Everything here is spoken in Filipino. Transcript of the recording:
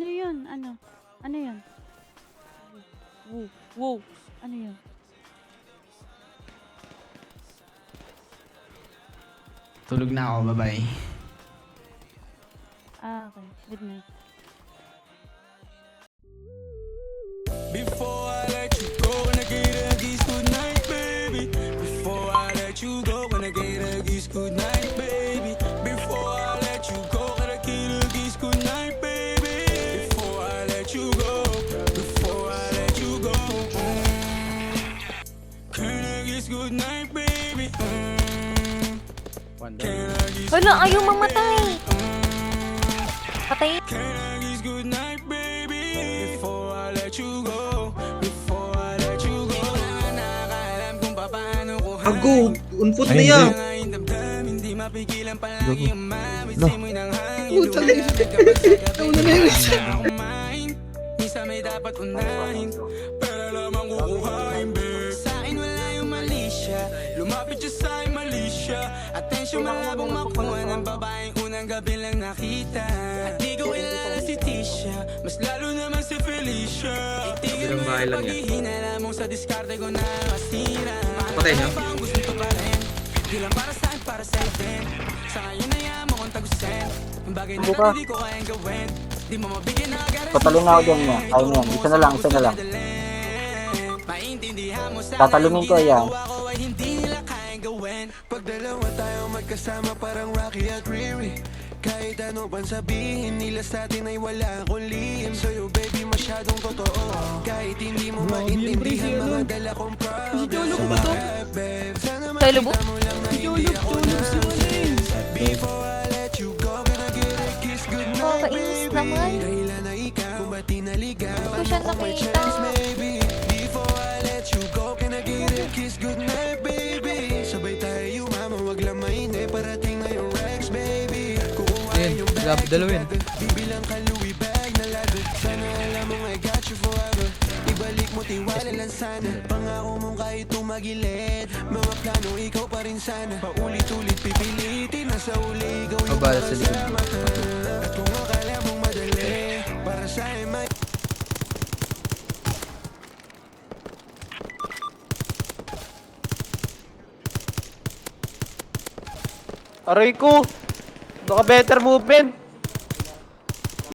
Ano yun? Ano? Ano yun? Wow. Wow. Ano yun? Tulog na ako, bye-bye. Okay. Good night. Before I let you go, gonna get a kiss good night, baby. Before I let you go, gonna get a kiss good night, baby. Before I let you go, gonna get a kiss good night, baby. Before I let you go, before I let you go, can I kiss good night, baby? Can I kiss Wala, ayaw mamatay. Patay. Can I kiss good night, baby? Before I let you go, before I let you go. Di ko na nakakaalam kung paano ko Ago, unput na yan. hindi mapigilan palagi ang mamisimoy ng hangin. Puta lang. Ikaw na na yun. Minsan may dapat unahin, pero lamang kukuhain, babe. Sa akin wala yung mali siya, lumapit siya sa akin mali siya. Atensyon malabong makuha ng babaeng unang gabi lang nakita. At di ko kilala si Tisha, mas lalo naman si Felicia. Itigil mo yung paghihinala mo sa diskarte ko na masira. Patay niya. Ang gusto ko pa rin, di lang para sa akin, para sa'yo din. Sa ngayon na yan mo kong tagusin, ang bagay na dati di ko kayang gawin. Di mo mabigyan na agad. Patalon na ako dyan niya. Kaya niyan. Isa na lang, isa na lang. Tatalungin ko yan. Pag dalawa tayo magkasama parang Rocky at Riri. Kahit ano pang sabihin nila sa atin ay wala akong lihim. Sa'yo baby masyadong totoo. Kahit hindi mo maintindihan mga dala kong problem. Sana makita mo lang na hindi ako namin. Before I let you go, gonna get a kiss goodnight, Nakakainis naman. dahilan na ikaw kung ba't tinaligaw. Hindi ko siya nakita. Baby, before I let you go, can I get a kiss goodnight, baby? Sabay tayo mama, wag lang mainip, parating na yung Rex, baby. Kukuhain yung bag, bibilang ka Louis bag na lado. Sana alam mong I got you forever. Ibalik mo tiwala lang sana. Pangako mong kahit tumagilid, mga plano ikaw pa rin sana. Paulit-ulit pipilitin, nasa uli ikaw yung makasama. At kung akala mong madali, para sa'yo may Aray ko. Baka better movement.